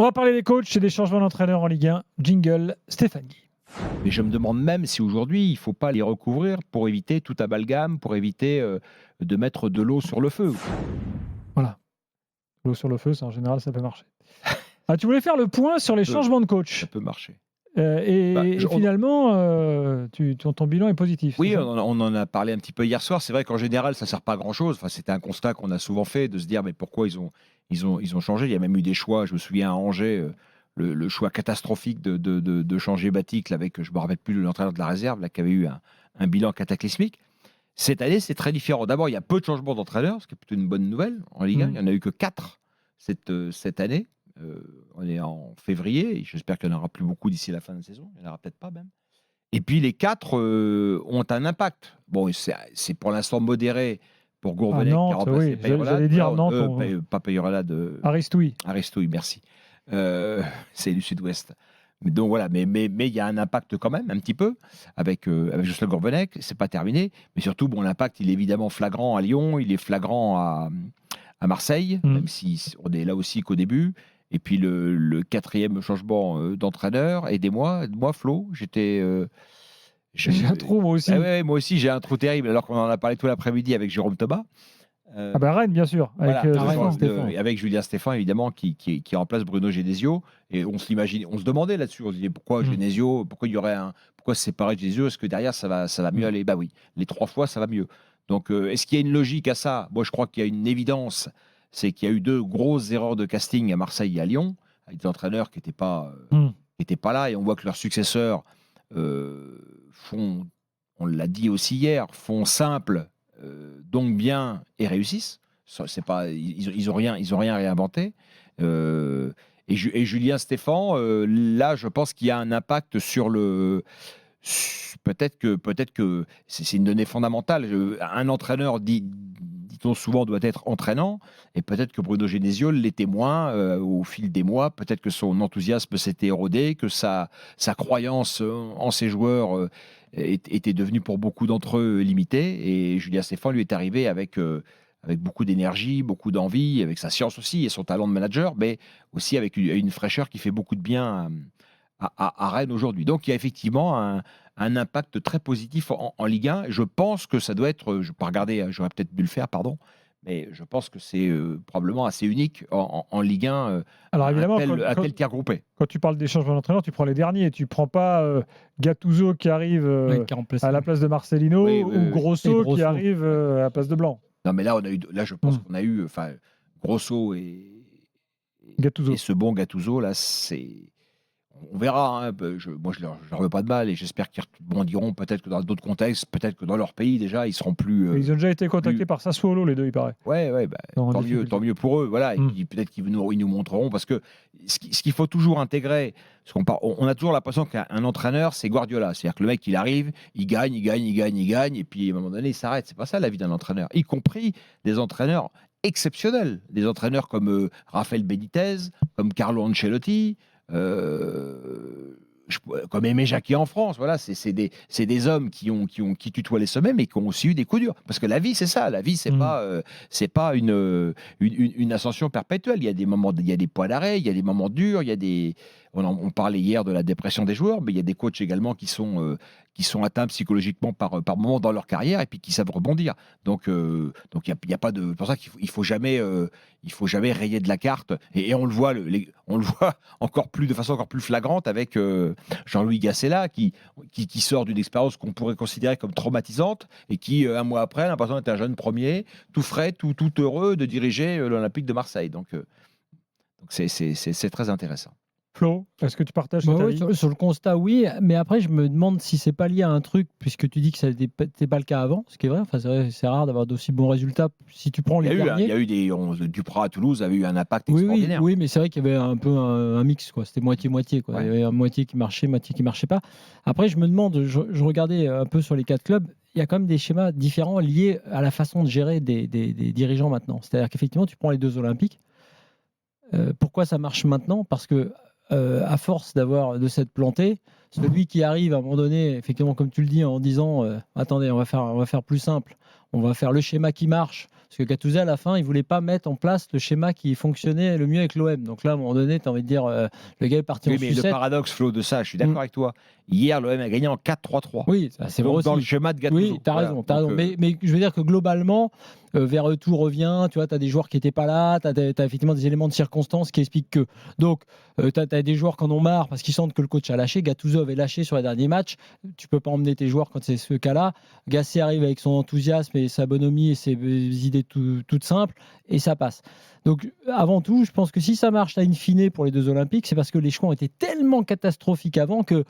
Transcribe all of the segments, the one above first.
On va parler des coachs et des changements d'entraîneur en Ligue 1. Jingle, Stéphane Guy. Mais je me demande même si aujourd'hui, il ne faut pas les recouvrir pour éviter tout amalgame, pour éviter de mettre de l'eau sur le feu. Voilà. L'eau sur le feu, en général, ça peut marcher. Tu voulais faire le point sur les changements de coach. Ça peut marcher. Finalement, ton bilan est positif. Oui, on en a parlé un petit peu hier soir. C'est vrai qu'en général, ça ne sert pas à grand-chose. Enfin, c'était un constat qu'on a souvent fait, de se dire mais pourquoi ils ont changé. Il y a même eu des choix. Je me souviens à Angers, le choix catastrophique de changer Batic, avec, je ne me rappelle plus, l'entraîneur de la réserve, là, qui avait eu un bilan cataclysmique. Cette année, c'est très différent. D'abord, il y a peu de changements d'entraîneur, ce qui est plutôt une bonne nouvelle en Ligue 1. Il n'y en a eu que 4 cette année. On est en février. J'espère qu'il n'y en aura plus beaucoup d'ici la fin de la saison. Il n'y en aura peut-être pas même. Et puis les 4 ont un impact. Bon, c'est pour l'instant modéré pour Gourvenec qui a remplacé Peyrelade. J'allais dire Nantes. Pas Peyrelade. Aristouille, merci. C'est du Sud-Ouest. Donc voilà, mais il y a un impact quand même, un petit peu, avec Jocelyn Gourvenec. C'est pas terminé. Mais surtout, l'impact, il est évidemment flagrant à Lyon, il est flagrant à Marseille, même si on est là aussi qu'au début. Et puis le 4e changement d'entraîneur, aidez-moi, Flo, j'étais... j'ai un trou moi aussi. Moi aussi j'ai un trou terrible, alors qu'on en a parlé tout l'après-midi avec Jérôme Thomas. Rennes, bien sûr, avec Julien Stéphan, évidemment, qui remplace Bruno Genesio. Et on se demandait là-dessus, on se disait pourquoi Genesio, pourquoi se séparer de Genesio, est-ce que derrière ça va mieux aller? Bah oui, les 3 fois ça va mieux. Donc est-ce qu'il y a une logique à ça? Moi je crois qu'il y a une évidence, c'est qu'il y a eu 2 grosses erreurs de casting à Marseille et à Lyon, avec des entraîneurs qui n'étaient pas là, et on voit que leurs successeurs font, on l'a dit aussi hier, font simple, donc bien, et réussissent. C'est pas, ils ont rien réinventé. Et Julien Stéphan, là, je pense qu'il y a un impact sur le. Peut-être que c'est une donnée fondamentale. Un entraîneur, dit-on souvent, doit être entraînant, et peut-être que Bruno Genesio l'était moins au fil des mois. Peut-être que son enthousiasme s'était érodé, que sa croyance en ses joueurs était devenue pour beaucoup d'entre eux limitée. Et Julien Stéphan lui est arrivé avec beaucoup d'énergie, beaucoup d'envie, avec sa science aussi et son talent de manager, mais aussi avec une fraîcheur qui fait beaucoup de bien à Rennes aujourd'hui. Donc il y a effectivement un impact très positif en Ligue 1. Je pense que ça doit être, je ne vais pas regarder, j'aurais peut-être dû le faire, pardon, mais je pense que c'est probablement assez unique en Ligue 1. Alors évidemment, un tel tir groupé. Quand tu parles des changements d'entraîneur, tu prends les derniers. Tu ne prends pas Gattuso qui arrive à la place de Marcelino ou Grosso qui arrive à la place de Blanc. Non, mais là je pense qu'on a eu Grosso et Gattuso. Et ce bon Gattuso, là, on verra. Moi, je leur veux pas de mal et j'espère qu'ils rebondiront peut-être que dans d'autres contextes, peut-être que dans leur pays déjà, ils seront plus. Ils ont déjà été contactés par Sassuolo, les deux, il paraît. Ouais, tant mieux pour eux. Voilà, peut-être qu'ils nous montreront, parce que ce qu'il faut toujours intégrer, parce on a toujours l'impression qu'un entraîneur, c'est Guardiola. C'est-à-dire que le mec, il arrive, il gagne, et puis à un moment donné, il s'arrête. C'est pas ça la vie d'un entraîneur, y compris des entraîneurs exceptionnels, des entraîneurs comme Rafael Benitez, comme Carlo Ancelotti. Comme Aimé Jacquet en France, voilà, c'est des hommes qui tutoient les sommets, mais qui ont aussi eu des coups durs. Parce que la vie, c'est ça. La vie, c'est pas une ascension perpétuelle. Il y a des moments, il y a des points d'arrêt, il y a des moments durs, il y a des. On parlait hier de la dépression des joueurs, mais il y a des coachs également qui sont atteints psychologiquement par moment dans leur carrière et puis qui savent rebondir. Donc il y a pas de. C'est pour ça qu'il faut jamais rayer de la carte. Et on le voit, on le voit de façon encore plus flagrante avec Jean-Louis Gassella qui sort d'une expérience qu'on pourrait considérer comme traumatisante et qui un mois après a l'impression d'être un jeune premier, tout frais, tout heureux de diriger l'Olympique de Marseille. Donc c'est très intéressant. Flo, est-ce que tu partages cet avis ? Sur le constat, oui, mais après, je me demande si c'est pas lié à un truc, puisque tu dis que ça n'était pas le cas avant, ce qui est vrai. Enfin, c'est rare d'avoir d'aussi bons résultats. Si tu prends les derniers... Il y a eu Duprat à Toulouse avait eu un impact extraordinaire. Oui, mais c'est vrai qu'il y avait un peu un mix, quoi. C'était moitié-moitié, quoi. Ouais. Il y avait un moitié qui marchait pas. Après, je me demande, je regardais un peu sur les 4 clubs, il y a quand même des schémas différents liés à la façon de gérer des dirigeants maintenant. C'est-à-dire qu'effectivement, tu prends les 2 Olympiques. Pourquoi ça marche maintenant ? Parce que à force de s'être planté, celui qui arrive à un moment donné, effectivement, comme tu le dis, en disant attendez, on va faire plus simple, on va faire le schéma qui marche, Parce que Gattuso, à la fin, il voulait pas mettre en place le schéma qui fonctionnait le mieux avec l'OM. Donc là, à un moment donné, tu as envie de dire, le gars est parti en sucette. Mais le paradoxe, Flo, de ça, je suis d'accord avec toi. Hier, l'OM a gagné en 4-3-3. Oui, c'est vrai aussi. Dans le schéma de Gattuso. Oui, tu as raison. Mais je veux dire que globalement, vers tout revient. Tu vois, tu as des joueurs qui n'étaient pas là. Tu as effectivement des éléments de circonstance qui expliquent que. Donc, tu as des joueurs qui en ont marre parce qu'ils sentent que le coach a lâché. Gattuso avait lâché sur les derniers matchs. Tu peux pas emmener tes joueurs quand c'est ce cas-là. Gasset arrive avec son enthousiasme et sa bonhomie et ses idées toutes simples et ça passe. Donc, avant tout, je pense que si ça marche in fine pour les deux Olympiques, c'est parce que les choix ont été tellement catastrophiques avant que,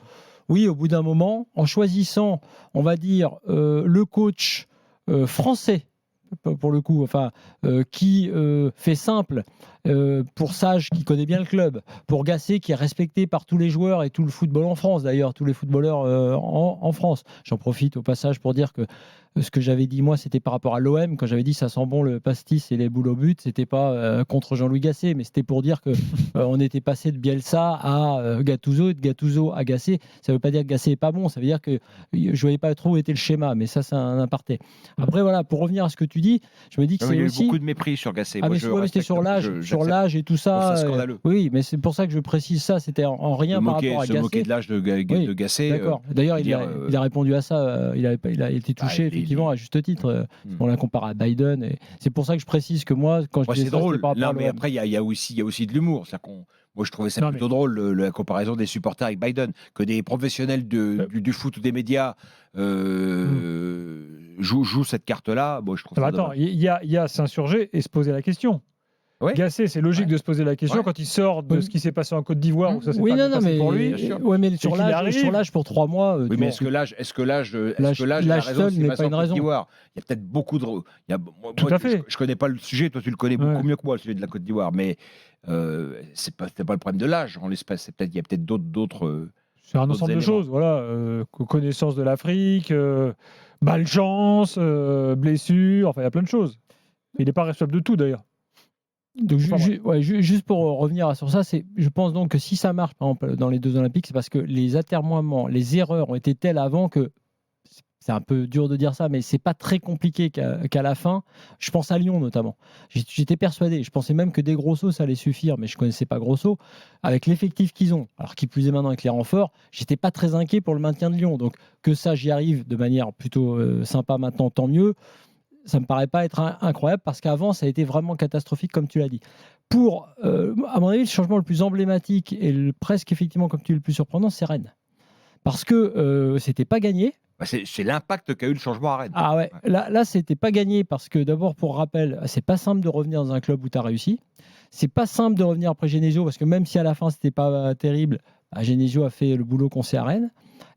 oui, au bout d'un moment, en choisissant, on va dire, le coach français, pour le coup, qui fait simple, pour Sage qui connaît bien le club, pour Gasset qui est respecté par tous les joueurs et tout le football en France, d'ailleurs, tous les footballeurs en France. J'en profite au passage pour dire que ce que j'avais dit moi, c'était par rapport à l'OM, quand j'avais dit ça sent bon le pastis et les boules au but, c'était pas contre Jean-Louis Gasset, mais c'était pour dire que on était passé de Bielsa à Gattuso et de Gattuso à Gasset. Ça veut pas dire que Gasset est pas bon, ça veut dire que je voyais pas trop où était le schéma, mais ça c'est un aparté. Après voilà, pour revenir à ce que tu dis, je me dis que c'est aussi... Il y a eu beaucoup de mépris sur Gasset. Mais c'était sur l'âge et tout ça. C'est scandaleux. Oui, mais c'est pour ça que je précise ça, c'était en rien par rapport à Gasset. Se moquer de l'âge de Gasset. D'accord. D'ailleurs, il a répondu à ça, il a été touché effectivement à juste titre. On l'a comparé à Biden. Et c'est pour ça que je précise que moi, quand je dis c'est ça, drôle. Pas non, mais après, il y a aussi de l'humour. Moi, je trouvais ça plutôt drôle, la comparaison des supporters avec Biden, que des professionnels du foot ou des médias jouent cette carte-là. Bon, je trouve ça attends, il y a s'insurger et se poser la question. Ouais. Gasset, c'est logique de se poser la question quand il sort de ce qui s'est passé en Côte d'Ivoire, où ça s'est pas passé pour lui. Mais sur l'âge pour 3 mois. Oui, mais est-ce que l'âge seul n'est pas une raison? Il y a peut-être beaucoup de. Tout à fait. Je connais pas le sujet, toi tu le connais beaucoup mieux que moi, le sujet de la Côte d'Ivoire, mais c'est pas le problème de l'âge en l'espèce. Il y a peut-être d'autres. C'est un ensemble de choses, voilà. Connaissance de l'Afrique, malchance, blessure, enfin il y a plein de choses. Il n'est pas responsable de tout d'ailleurs. Donc, juste pour revenir sur ça, je pense donc que si ça marche par exemple dans les deux Olympiques, c'est parce que les atermoiements, les erreurs ont été telles avant que c'est un peu dur de dire ça, mais c'est pas très compliqué qu'à la fin. Je pense à Lyon notamment. J'étais persuadé, je pensais même que des Grosso ça allait suffire, mais je connaissais pas Grosso. Avec l'effectif qu'ils ont, alors qui plus est maintenant avec les renforts, j'étais pas très inquiet pour le maintien de Lyon. Donc que ça, j'y arrive de manière plutôt sympa maintenant, tant mieux. Ça me paraît pas être incroyable parce qu'avant, ça a été vraiment catastrophique, comme tu l'as dit. À mon avis, le changement le plus emblématique et presque effectivement, comme tu dis, le plus surprenant, c'est Rennes. Parce que c'était pas gagné. C'est l'impact qu'a eu le changement à Rennes. Ah ouais, là c'était pas gagné parce que d'abord, pour rappel, c'est pas simple de revenir dans un club où tu as réussi. C'est pas simple de revenir après Genesio parce que même si à la fin c'était pas terrible, Genesio a fait le boulot qu'on sait à Rennes.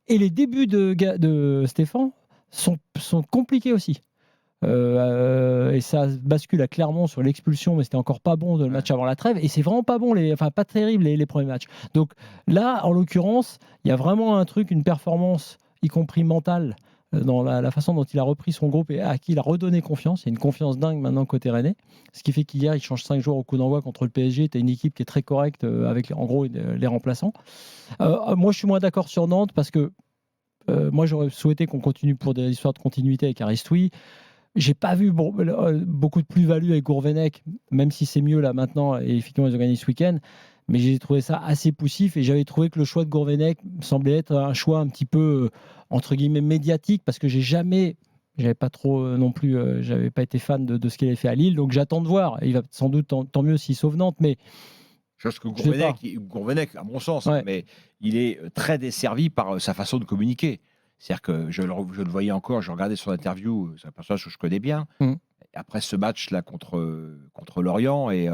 Et les débuts de Stéphane sont compliqués aussi. Et ça bascule à Clermont sur l'expulsion, mais c'était encore pas bon de le match avant la trêve. Et c'est vraiment pas bon, pas terrible les premiers matchs. Donc là, en l'occurrence, il y a vraiment un truc, une performance, y compris mentale, dans la façon dont il a repris son groupe et à qui il a redonné confiance. Il y a une confiance dingue maintenant côté rennais. Ce qui fait qu'hier, il change 5 joueurs au coup d'envoi contre le PSG. Tu as une équipe qui est très correcte avec en gros les remplaçants. Moi, je suis moins d'accord sur Nantes parce que moi, j'aurais souhaité qu'on continue pour des histoires de continuité avec Aristoui. J'ai pas vu beaucoup de plus-value avec Gourvenec, même si c'est mieux là maintenant, et effectivement ils ont gagné ce week-end, mais j'ai trouvé ça assez poussif et j'avais trouvé que le choix de Gourvenec semblait être un choix un petit peu, entre guillemets, médiatique, parce que j'avais pas trop non plus, j'avais pas été fan de ce qu'il avait fait à Lille, donc j'attends de voir. Il va sans doute tant mieux s'il sauve Nantes, mais... Chose que Gourvenec, à mon sens, mais il est très desservi par sa façon de communiquer. C'est-à-dire que je le voyais encore, je regardais son interview, c'est un personnage que je connais bien. Après ce match-là contre Lorient, et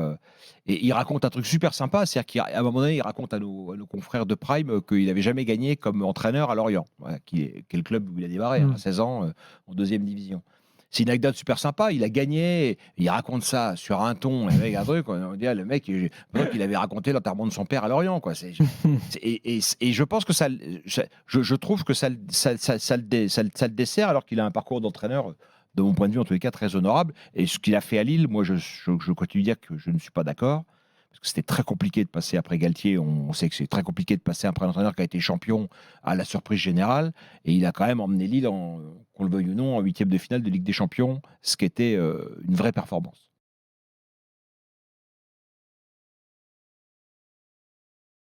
il raconte un truc super sympa, c'est-à-dire qu'à un moment donné, il raconte à nos confrères de Prime qu'il n'avait jamais gagné comme entraîneur à Lorient, qui est le club où il a démarré, à 16 ans, en 2e division. C'est une anecdote super sympa, il a gagné, il raconte ça sur un ton, avec un truc, on dit, le mec, il avait raconté l'enterrement de son père à Lorient, quoi. Et je pense que je trouve que ça le dessert, alors qu'il a un parcours d'entraîneur, de mon point de vue, en tous les cas, très honorable. Et ce qu'il a fait à Lille, moi, je continue de dire que je ne suis pas d'accord. parce que c'était très compliqué de passer après Galtier. On sait que c'est très compliqué de passer après un entraîneur qui a été champion à la surprise générale. Et il a quand même emmené Lille, qu'on le veuille ou non, en 8e de finale de Ligue des Champions, ce qui était une vraie performance.